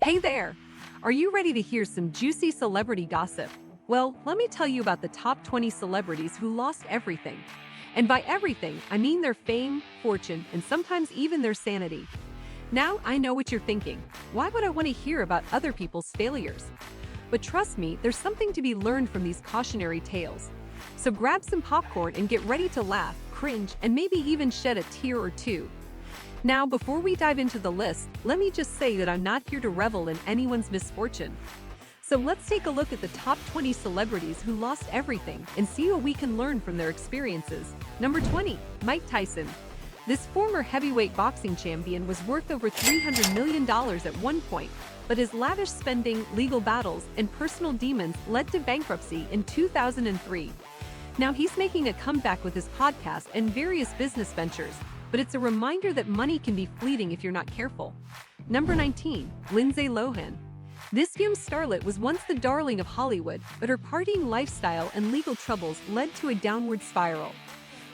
Hey there! Are you ready to hear some juicy celebrity gossip? Well, let me tell you about the top 20 celebrities who lost everything. And by everything, I mean their fame, fortune, and sometimes even their sanity. Now, I know what you're thinking. Why would I want to hear about other people's failures? But trust me, there's something to be learned from these cautionary tales. So grab some popcorn and get ready to laugh, cringe, and maybe even shed a tear or two. Now, before we dive into the list, let me just say that I'm not here to revel in anyone's misfortune. So let's take a look at the top 20 celebrities who lost everything and see what we can learn from their experiences. Number 20, Mike Tyson. This former heavyweight boxing champion was worth over $300 million at one point, but his lavish spending, legal battles, and personal demons led to bankruptcy in 2003. Now he's making a comeback with his podcast and various business ventures, but it's a reminder that money can be fleeting if you're not careful. Number 19, LINDSAY LOHAN. This young starlet was once the darling of Hollywood, but her partying lifestyle and legal troubles led to a downward spiral.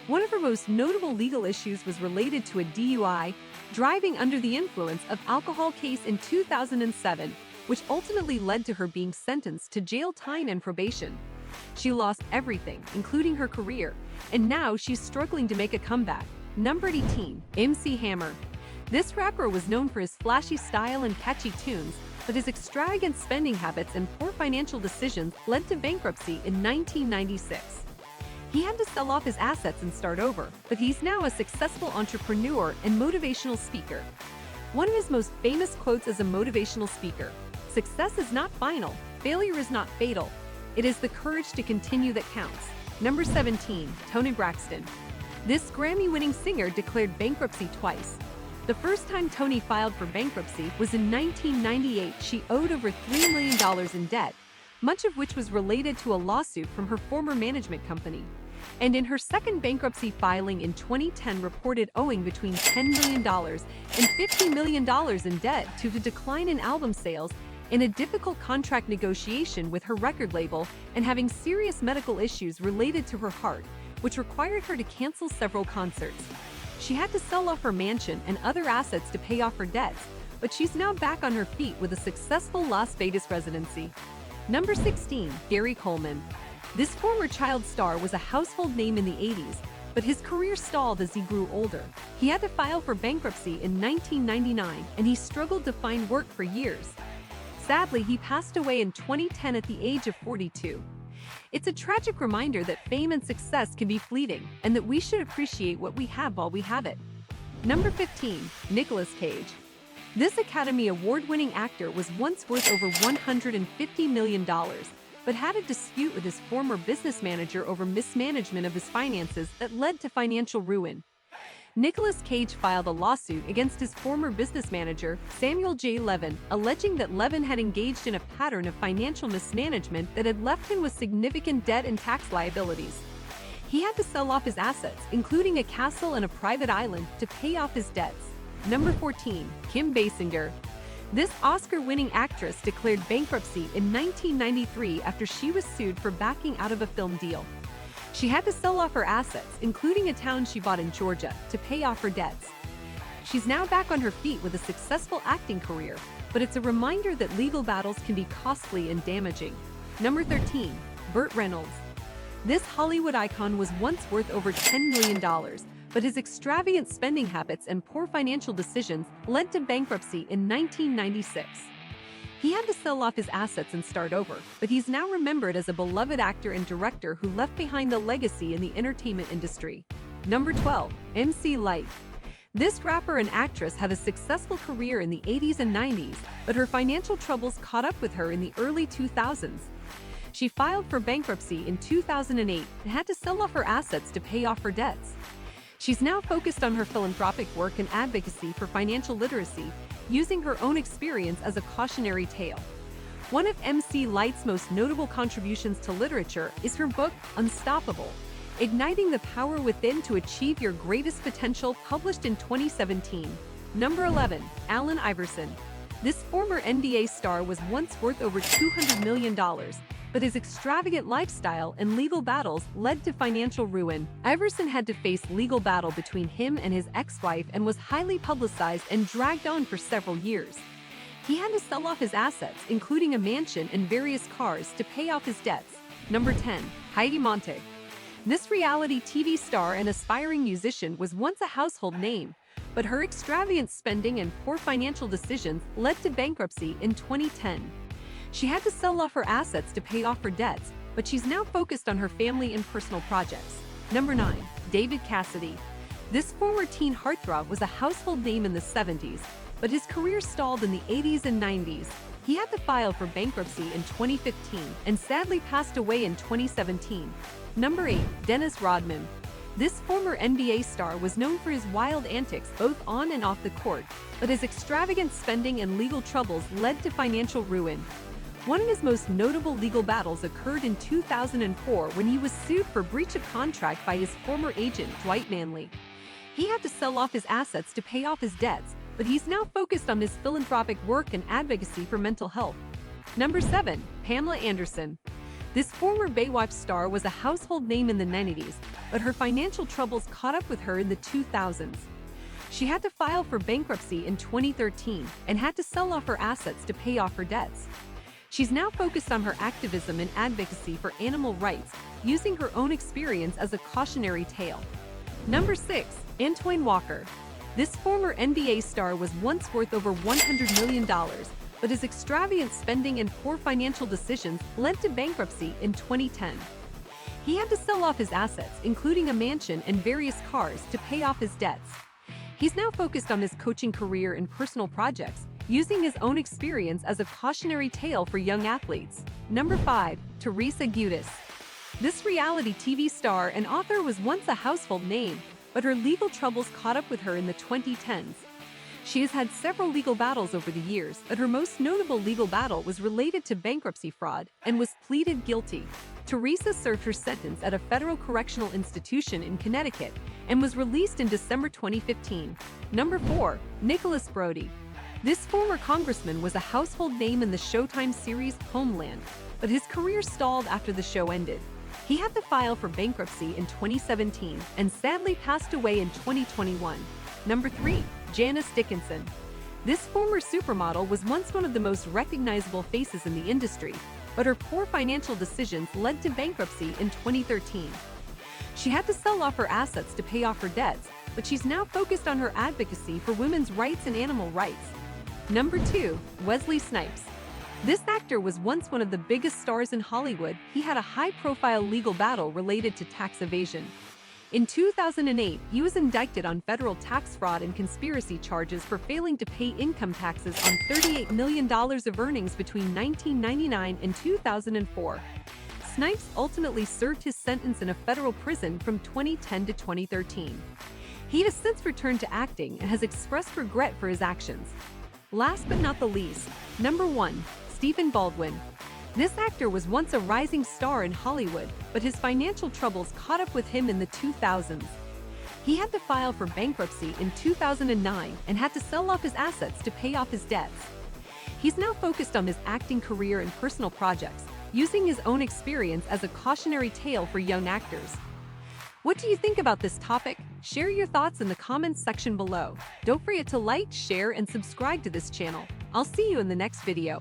One of her most notable legal issues was related to a DUI, driving under the influence of alcohol case in 2007, which ultimately led to her being sentenced to jail time and probation. She lost everything, including her career, and now she's struggling to make a comeback. Number 18, MC Hammer. This rapper was known for his flashy style and catchy tunes, but his extravagant spending habits and poor financial decisions led to bankruptcy in 1996. He had to sell off his assets and start over, but he's now a successful entrepreneur and motivational speaker. One of his most famous quotes as a motivational speaker: "Success is not final, failure is not fatal. It is the courage to continue that counts." Number 17, Toni Braxton. This Grammy-winning singer declared bankruptcy twice. The first time Toni filed for bankruptcy was in 1998. She owed over $3 million in debt, much of which was related to a lawsuit from her former management company. And in her second bankruptcy filing in 2010, reported owing between $10 million and $50 million in debt due to decline in album sales, in a difficult contract negotiation with her record label, and having serious medical issues related to her heart, which required her to cancel several concerts. She had to sell off her mansion and other assets to pay off her debts, but she's now back on her feet with a successful Las Vegas residency. Number 16, Gary Coleman. This former child star was a household name in the 80s, but his career stalled as he grew older. He had to file for bankruptcy in 1999, and he struggled to find work for years. Sadly, he passed away in 2010 at the age of 42. It's a tragic reminder that fame and success can be fleeting, and that we should appreciate what we have while we have it. Number 15, Nicolas Cage. This Academy Award-winning actor was once worth over $150 million, but had a dispute with his former business manager over mismanagement of his finances that led to financial ruin. Nicolas Cage filed a lawsuit against his former business manager, Samuel J. Levin, alleging that Levin had engaged in a pattern of financial mismanagement that had left him with significant debt and tax liabilities. He had to sell off his assets, including a castle and a private island, to pay off his debts. Number 14, Kim Basinger. This Oscar-winning actress declared bankruptcy in 1993 after she was sued for backing out of a film deal. She had to sell off her assets, including a town she bought in Georgia, to pay off her debts. She's now back on her feet with a successful acting career, but it's a reminder that legal battles can be costly and damaging. Number 13, Burt Reynolds. This Hollywood icon was once worth over $10 million, but his extravagant spending habits and poor financial decisions led to bankruptcy in 1996. He had to sell off his assets and start over, but he's now remembered as a beloved actor and director who left behind a legacy in the entertainment industry. Number 12, MC LYTE. This rapper and actress had a successful career in the 80s and 90s, but her financial troubles caught up with her in the early 2000s. She filed for bankruptcy in 2008 and had to sell off her assets to pay off her debts. She's now focused on her philanthropic work and advocacy for financial literacy, using her own experience as a cautionary tale. One of MC LYTE's most notable contributions to literature is her book, Unstoppable: Igniting the Power Within to Achieve Your Greatest Potential, published in 2017. Number 11, Allen Iverson. This former NBA star was once worth over $200 million, but his extravagant lifestyle and legal battles led to financial ruin. Iverson had to face legal battle between him and his ex-wife and was highly publicized and dragged on for several years. He had to sell off his assets, including a mansion and various cars, to pay off his debts. Number 10. Heidi Montag. This reality TV star and aspiring musician was once a household name, but her extravagant spending and poor financial decisions led to bankruptcy in 2010. She had to sell off her assets to pay off her debts, but she's now focused on her family and personal projects. Number 9. David Cassidy. This former teen heartthrob was a household name in the 70s, but his career stalled in the 80s and 90s. He had to file for bankruptcy in 2015 and sadly passed away in 2017. Number 8. Dennis Rodman. This former NBA star was known for his wild antics both on and off the court, but his extravagant spending and legal troubles led to financial ruin. One of his most notable legal battles occurred in 2004 when he was sued for breach of contract by his former agent, Dwight Manley. He had to sell off his assets to pay off his debts, but he's now focused on his philanthropic work and advocacy for mental health. Number 7. Pamela Anderson. This former Baywatch star was a household name in the 90s, but her financial troubles caught up with her in the 2000s. She had to file for bankruptcy in 2013 and had to sell off her assets to pay off her debts. She's now focused on her activism and advocacy for animal rights, using her own experience as a cautionary tale. Number 6. Antoine Walker. This former NBA star was once worth over $100 million, but his extravagant spending and poor financial decisions led to bankruptcy in 2010. He had to sell off his assets, including a mansion and various cars, to pay off his debts. He's now focused on his coaching career and personal projects, using his own experience as a cautionary tale for young athletes. Number 5. TERESA GIUDICE. This reality TV star and author was once a household name, but her legal troubles caught up with her in the 2010s. She has had several legal battles over the years, but her most notable legal battle was related to bankruptcy fraud and was pleaded guilty. TERESA served her sentence at a federal correctional institution in Connecticut and was released in December 2015. Number 4. Nicolas Brody. This former congressman was a household name in the Showtime series Homeland, but his career stalled after the show ended. He had to file for bankruptcy in 2017 and sadly passed away in 2021. Number 3. Janice Dickinson. This former supermodel was once one of the most recognizable faces in the industry, but her poor financial decisions led to bankruptcy in 2013. She had to sell off her assets to pay off her debts, but she's now focused on her advocacy for women's rights and animal rights. Number 2. Wesley Snipes. This actor was once one of the biggest stars in Hollywood. He had a high-profile legal battle related to tax evasion. In 2008, he was indicted on federal tax fraud and conspiracy charges for failing to pay income taxes on $38 million of earnings between 1999 and 2004. Snipes ultimately served his sentence in a federal prison from 2010 to 2013. He has since returned to acting and has expressed regret for his actions. Last but not the least, number 1. Stephen Baldwin. This actor was once a rising star in Hollywood, but his financial troubles caught up with him in the 2000s. He had to file for bankruptcy in 2009 and had to sell off his assets to pay off his debts. He's now focused on his acting career and personal projects, using his own experience as a cautionary tale for young actors. What do you think about this topic? Share your thoughts in the comments section below. Don't forget to like, share, and subscribe to this channel. I'll see you in the next video.